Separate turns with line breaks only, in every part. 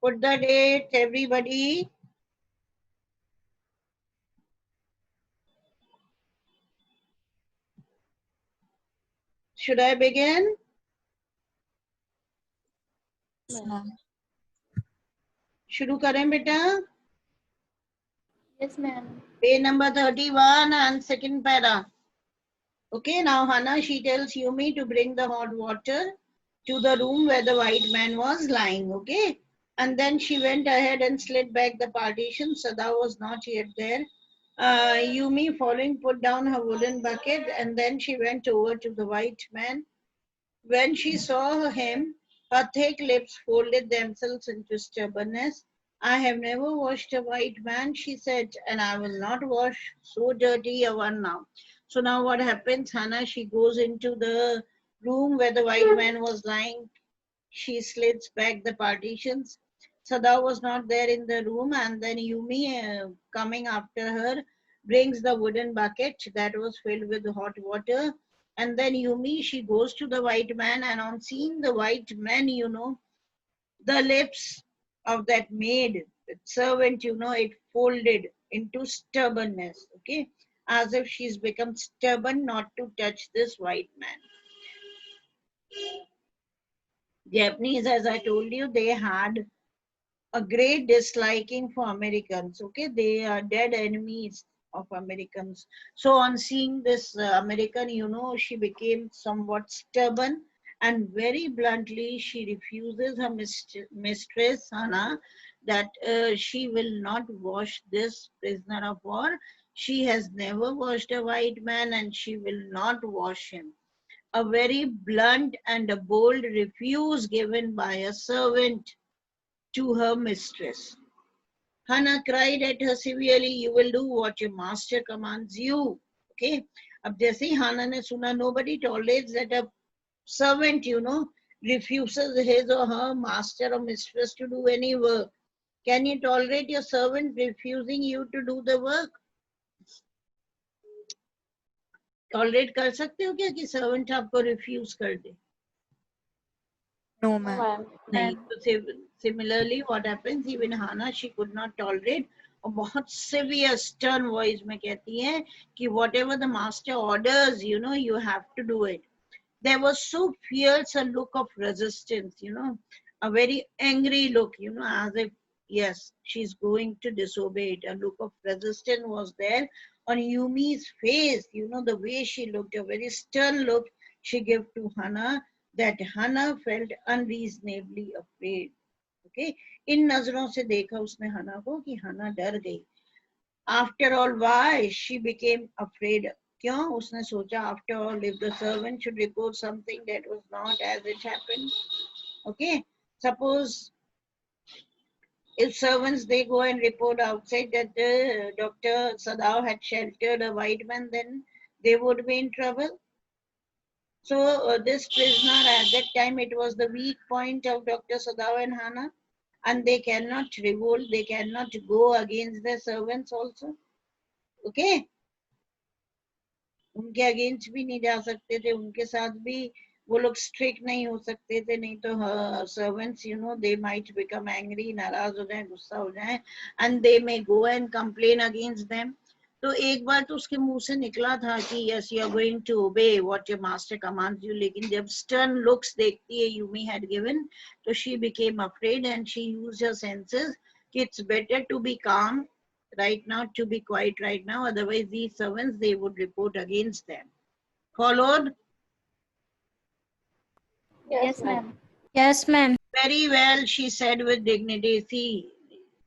Put the date, everybody. Should I begin?
Yes, ma'am.
शुरू करें बेटा?
Yes, ma'am.
Page number 31 and second para. Okay, now Hannah, she tells Yumi to bring the hot water to the room where the white man was lying. Okay, and then she went ahead and slid back the partition. Sada was not yet there. Yumi, following, put down her wooden bucket, and then she went over to the white man. When she saw him, her thick lips folded themselves into stubbornness. I have never washed a white man, she said, and I will not wash so dirty a one now. So now what happens? Hannah, she goes into the room where the white man was lying. She slits back the partitions. Sada was not there in the room, and then Yumi, coming after her, brings the wooden bucket that was filled with hot water. And then Yumi, she goes to the white man, and on seeing the white man, the lips of that maid, that servant, it folded into stubbornness, okay? As if she's become stubborn not to touch this white man. Japanese, as I told you, they had a great disliking for Americans. Okay, they are dead enemies of Americans. So on seeing this American, she became somewhat stubborn and very bluntly she refuses her mistress Hannah that she will not wash this prisoner of war. She has never washed a white man and she will not wash him. A very blunt and a bold refuse given by a servant to her mistress. Hannah cried at her severely, you will do what your master commands you. Okay. अब जैसे ही हाना ने सुना, nobody tolerates that a servant, refuses his or her master or mistress to do any work. Can you tolerate your servant refusing you to do the work? Tolerate कर सकते हो क्या कि servant आपको refuse कर दे?
No,
No,
ma'am.
ma'am.
नहीं तो similarly what happens, even Hannah, she could not tolerate, और बहुत severe stern voice में कहती है कि whatever the master orders, you have to do it. There was so fierce a look of resistance, a very angry look, as if yes, she's going to disobey it. A look of resistance was there on Yumi's face, the way she looked, a very stern look she gave to Hannah, that Hannah felt unreasonably afraid. Okay, इन नजरों से देखा उसने हना को कि हना डर गई. After all, why she became afraid? क्यों उसने सोचा, after all, if the servant should report something that was not as it happened, okay, suppose if servants they go and report outside that the Dr. Sadao had sheltered a white man, then they would be in trouble. So this prisoner at that time, it was the weak point of Dr. Sadao and Hana, and they cannot revolt, they cannot go against their servants also. Okay, उनके against भी नहीं जा सकते थे, उनके साथ भी वो लोग स्ट्रिक्ट नहीं हो सकते थे, नहीं तो servants they might become angry, नाराज हो जाए, गुस्सा हो जाए, and they may go and complain against them. तो एक बार तो उसके मुंह से निकला था कि yes you are going to obey what your master commands you, लेकिन जब स्टर्न लुक्स देखती है यूमी हैड गिवन, तो she became afraid and she used her senses that it's better to be calm right now, to be quiet right now, otherwise these servants they would report against them. Followed?
Yes,
Yes,
ma'am.
ma'am.
Yes, ma'am.
Very well, she said with dignity. See,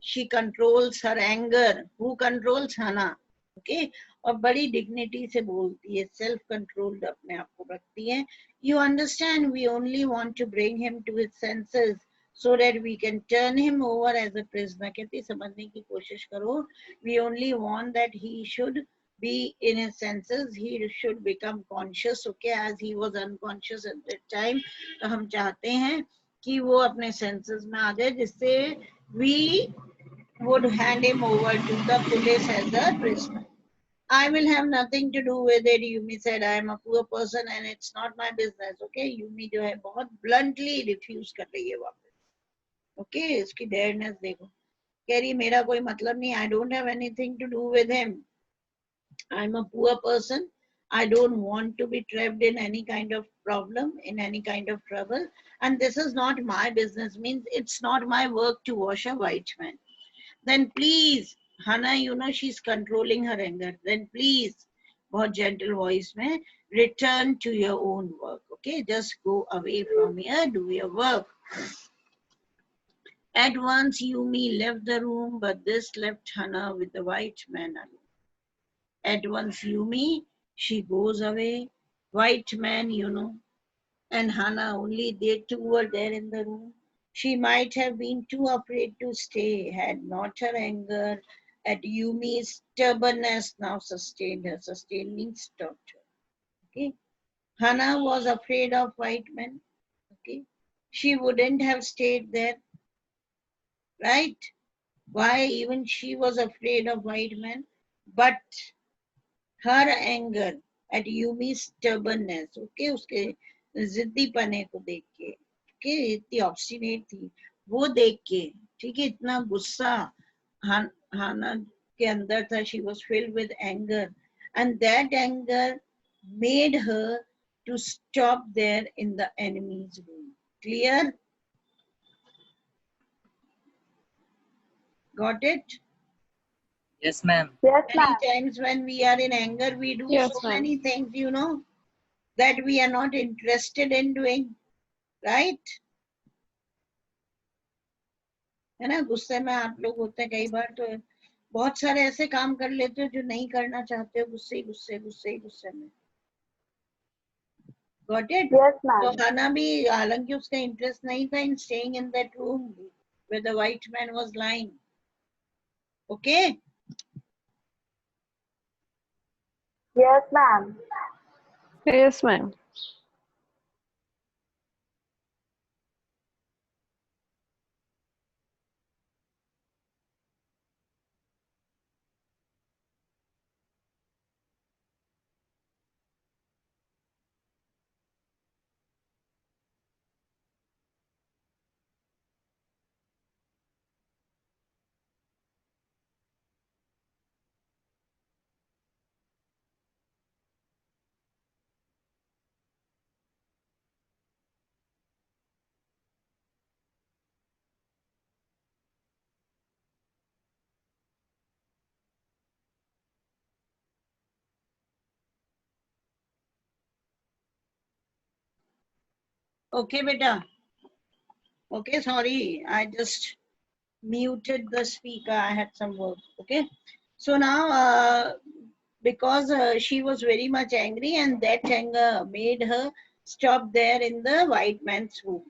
she controls her anger. Who controls? Hannah. Okay, और बड़ी dignity से बोलती है, self controlled अपने आप को रखती है. You understand, we only want to bring him to his senses so that we can turn him over as a prisoner. कहती समझने की कोशिश करो. We only want that he should be in his senses, he should become conscious, okay, as he was unconscious at that time. तो हम चाहते हैं कि वो अपने senses में आ जाए, जिससे we would hand him over to the police as a prisoner. I will have nothing to do with it. Yumi said, I am a poor person and it's not my business. Okay, Yumi जो है बहुत bluntly refuse कर रही है वापस. Okay, इसकी dareness देखो, कह रही मेरा कोई मतलब नहीं, I don't have anything to do with him. I'm a poor person. I don't want to be trapped in any kind of problem, in any kind of trouble. And this is not my business, means it's not my work to wash a white man. Then please, Hannah, you know, she's controlling her anger. Then please, बहुत gentle voice में, return to your own work. Okay, just go away from here, do your work. At once, Yumi left the room, but this left Hannah with the white man alone. At once Yumi, she goes away. White man, you know, and Hannah, only they two were there in the room. She might have been too afraid to stay had not her anger at Yumi's stubbornness now sustained her. Sustained means stopped her. Okay. Hannah was afraid of white men. Okay. She wouldn't have stayed there, right? Why even she was afraid of white men? But her anger at Yumi's stubbornness, okay, उसके जिद्दी पने को देख के, okay, इतनी obstinate थी, वो देख के, ठीक है, इतना गुस्सा हाना के अंदर था, she was filled with anger, and that anger made her to stop there in the enemy's room. Clear? Got it?
Yes, ma'am.
Yes,
Many
ma'am.
times when we are in anger, we do
Yes,
so
ma'am.
many things, you know, that we are not interested in doing, right? है ना, गुस्से में आप लोग होते हैं कई बार, तो बहुत सारे ऐसे काम कर लेते हो जो नहीं करना चाहते हो, गुस्से गुस्से गुस्से गुस्से में. Got it?
Yes,
तो
ma'am.
हाना भी, हालांकि उसका इंटरेस्ट नहीं था in staying in that room where the white man was lying. Okay?
Yes, ma'am.
Yes, ma'am.
Okay, beta. Okay, sorry, I just muted the speaker. I had some work. Okay. So now, because she was very much angry, and that anger made her stop there in the white man's room.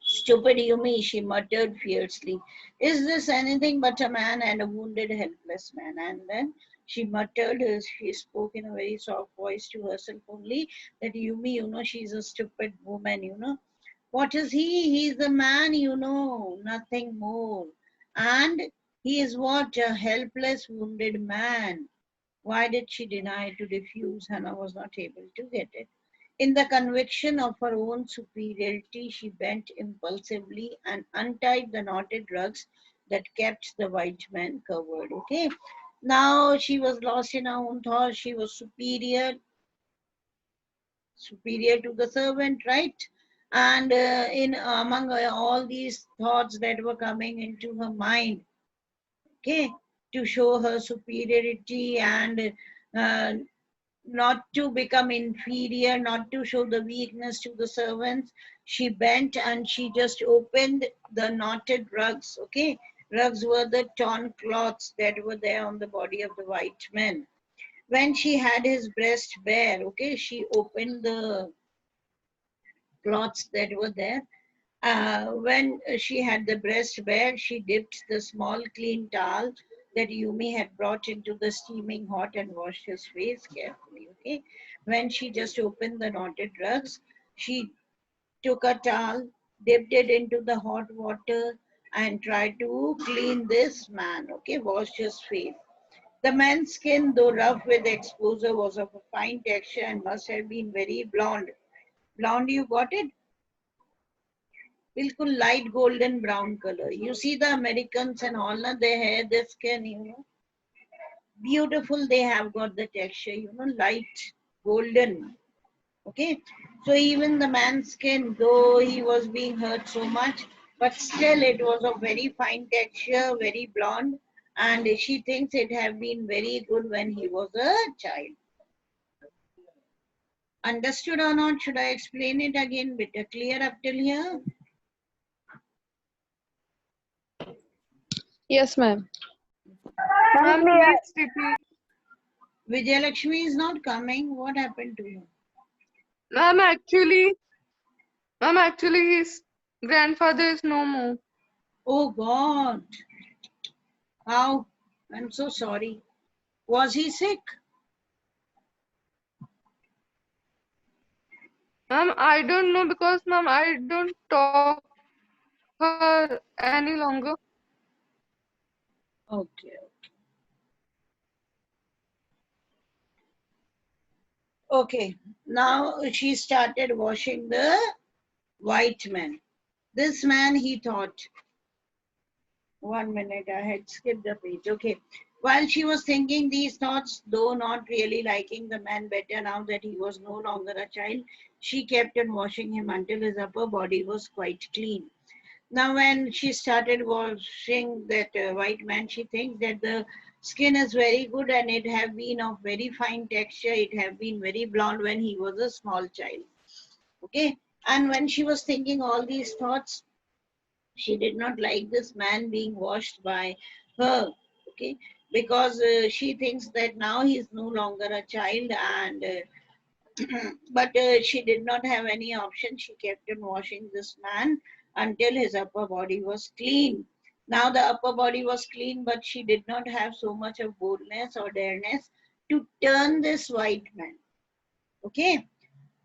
Stupid Yumi, she muttered fiercely. Is this anything but a man and a wounded, helpless man? And then she muttered, as she spoke in a very soft voice to herself only, that Yumi, you know, she's a stupid woman, you know. What is he? He's a man, you know, nothing more. And he is what? A helpless, wounded man. Why did she deny to refuse? Hannah was not able to get it. In the conviction of her own superiority, she bent impulsively and untied the knotted rugs that kept the white man covered. Okay. Now she was lost in her own thoughts. She was superior to the servant, right? And in among all these thoughts that were coming into her mind, okay, to show her superiority and uh, not to become inferior, not to show the weakness to the servants, she bent and she just opened the knotted rugs. Okay, rugs were the torn cloths that were there on the body of the white man. When she had his breast bare, okay, she opened the cloths that were there. When she had the breast bare, she dipped the small clean towel that Yumi had brought into the steaming hot and washed his face carefully. Okay. When she just opened the knotted rugs, she took a towel, dipped it into the hot water, and tried to clean this man. Okay, washed his face. The man's skin, though rough with exposure, was of a fine texture and must have been very blonde. Blonde, you got it? बिल्कुल light golden brown color. You see the Americans and all, na, their hair, their skin, you know, beautiful. They have got the texture, you know, light golden. Okay, so even the man's skin, though he was being hurt so much, but still it was of very fine texture, very blonde, and she thinks it have been very good when he was a child. Understood or not? Should I explain it again? Bit clear up till here?
Yes, ma'am.
Ma'am,
Ma'am,
clear.
please repeat.
Vijayalakshmi is not coming. What happened to you?
Ma'am, actually, his grandfather is no more.
Oh God. How? I'm so sorry. Was he sick?
Ma'am, I don't know because, ma'am, I don't talk her any longer.
Okay. Okay. Now she started washing the white man. This man, he thought, 1 minute, I had skipped the page. Okay. While she was thinking these thoughts, though not really liking the man better now that he was no longer a child, she kept on washing him until his upper body was quite clean. Now, when she started washing that white man, she thinks that the skin is very good and it have been of very fine texture. It have been very blonde when he was a small child. Okay. And when she was thinking all these thoughts, she did not like this man being washed by her. Okay. Because she thinks that now he is no longer a child and but she did not have any option. She kept on washing this man until his upper body was clean. Now the upper body was clean, but she did not have so much of boldness or dareness to turn this white man. Okay.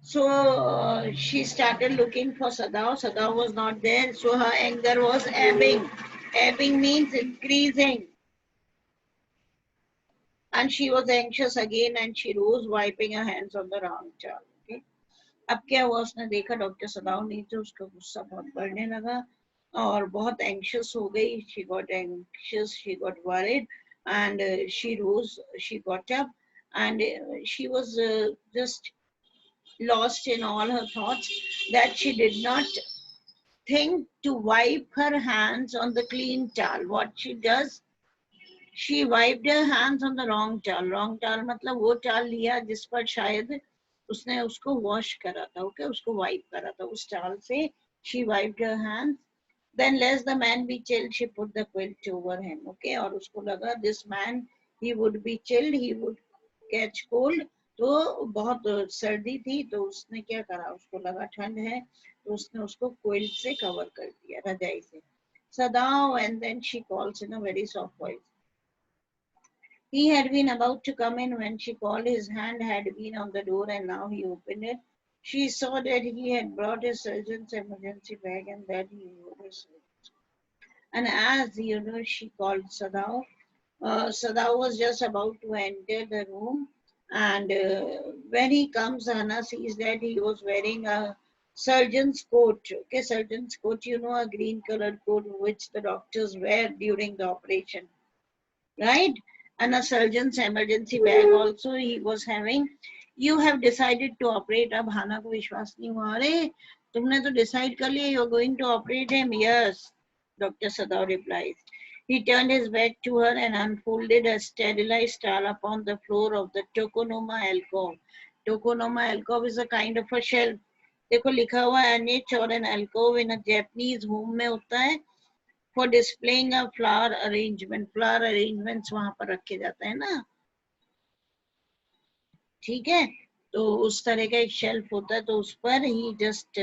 So she started looking for Sadao. Sadao was not there. So her anger was ebbing. Ebbing means increasing. And she was anxious again and she rose, wiping her hands on the round towel. Okay. अब क्या हुआ, उसने देखा doctor सदाव नहीं थे, उसका गुस्सा बहुत बढ़ने लगा और बहुत एंशियस हो गई. She got anxious, she got worried, and she rose, she got up, and she was just lost in all her thoughts that she did not think to wipe her hands on the clean towel. What she does, she wiped her hands on the wrong towel. Wrong towel मतलब वो towel लिया जिस पर शायद उसने उसको wash करा था. Okay, उसको wipe करा था. उस towel से she wiped her hands. Then lest the man be chilled, she put the quilt over him. Okay, और उसको लगा this man, he would be chilled, he would catch cold. तो बहुत सर्दी थी तो उसने क्या करा, उसको लगा ठंड है तो उसने उसको क्विल्ट से कवर कर दिया, रजाई से. Sadao, and then she calls in a very soft voice. He had been about to come in when she called. His hand had been on the door and now he opened it. She saw that he had brought his surgeon's emergency bag and that he wore his suit. And as you know, she called Sadao. Sadao was just about to enter the room, and when he comes, Hannah sees that he was wearing a surgeon's coat. Okay, surgeon's coat, you know, a green colored coat which the doctors wear during the operation, right? And a surgeon's emergency bag also he was having. You have decided to operate. अब हाना को विश्वास नहीं हुआ. अरे तुमने तो decide कर लिया, you're going to operate him. Yes, Dr. Sadao replies. He turned his back to her and unfolded a sterilized towel upon the floor of the Tokonoma alcove. Tokonoma alcove is a kind of a shelf. देखो लिखा हुआ है niche or an alcove in a Japanese home में होता है for displaying a flower arrangement. Flower arrangements वहां पर रखे जाते हैं ना, ठीक है. तो उस तरह का एक शेल्फ होता है तो उस पर ही जस्ट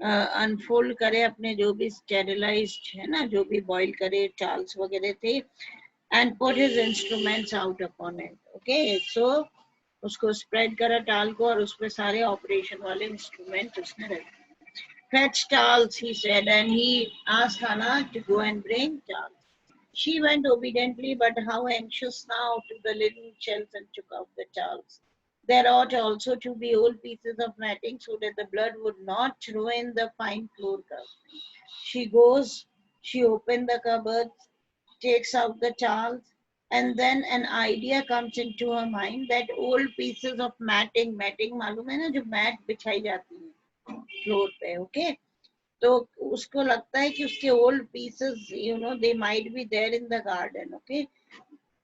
अनफोल्ड करे अपने जो भी स्टेरिलाइज्ड है ना, जो भी बॉईल करे चार्ल्स वगैरह थे, and put his instruments out upon it. Okay, so उसको स्प्रेड करा टाल को और उस पर सारे ऑपरेशन वाले इंस्ट्रूमेंट उसने रखे. Fetch towels, he said, and he asked Hannah to go and bring towels. She went obediently, but how anxious now, took the little shelves and took out the towels. There ought also to be old pieces of matting so that the blood would not ruin the fine floor covering. She goes, she opens the cupboards, takes out the towels, and then an idea comes into her mind that old pieces of matting मालूम है ना जो mat बिछाई जाती है floor पे, okay? तो उसको लगता है कि उसके old pieces, you know, they might be there in the garden, okay?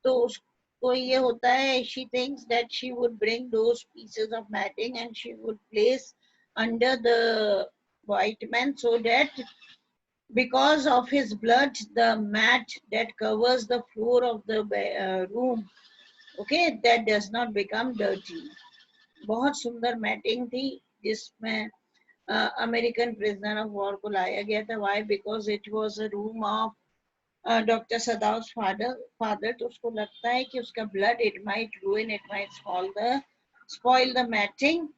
तो उसको ये होता है, she thinks that she would bring those pieces of matting and she would place under the white man so that because of his blood, the mat that covers the floor of the room, okay, that does not become dirty. बहुत सुंदर matting थी जिसमें American prisoner of war को लाया गया था. Why? Because it was a room of Dr. Sadav's father. तो उसको लगता है कि उसका blood, it might ruin, it might spoil the matting.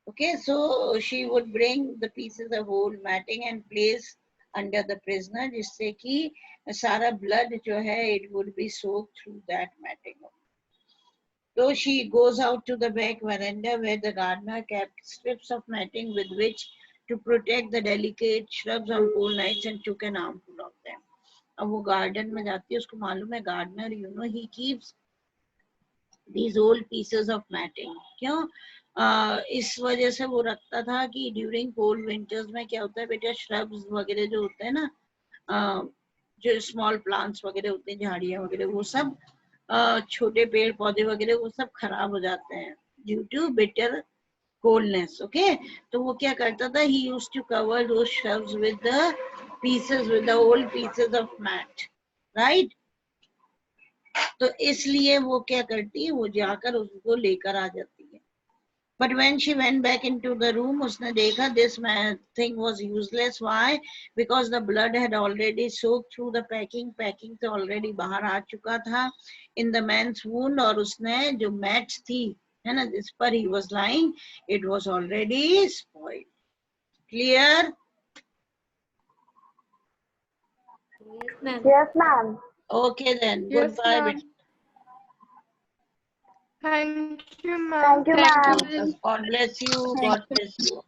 Okay, so she would bring the pieces of old matting and place under the prisoner, जिससे कि सारा blood जो है, it would be soaked through that matting. So she goes out to the back veranda where the gardener kept strips of matting with which to protect the delicate shrubs on cold nights and took an armful of them. अब वो garden में जाती है, उसको मालूम है gardener, you know, he keeps these old pieces of matting. क्यों? इस वजह से वो रखता था कि ड्यूरिंग कोल्ड विंटर्स में क्या होता है बेटा, श्रब्स वगैरह जो होते हैं ना, जो स्मॉल प्लांट्स वगैरह होते हैं, झाड़ियाँ वगैरह, वो सब छोटे पेड़ पौधे वगैरह वो सब खराब हो जाते हैं due to bitter coldness. Okay, तो वो क्या करता था, he used to cover those shrubs with the pieces, with the old pieces of mat, right? तो इसलिए वो क्या करती है, वो जाकर उसको लेकर आ जाती है. But when she went back into the room, उसने देखा this thing was useless. Why? Because the blood had already soaked through the packing. Packing से already बाहर आ चुका था in the man's wound. और उसने जो mat थी, है ना, जिस पर he was lying, it was already spoiled. Clear?
Yes, ma'am.
Okay then.
Yes,
Goodbye.
ma'am. Thank you, ma'am.
Thank you, ma'am.
God bless you. God bless you.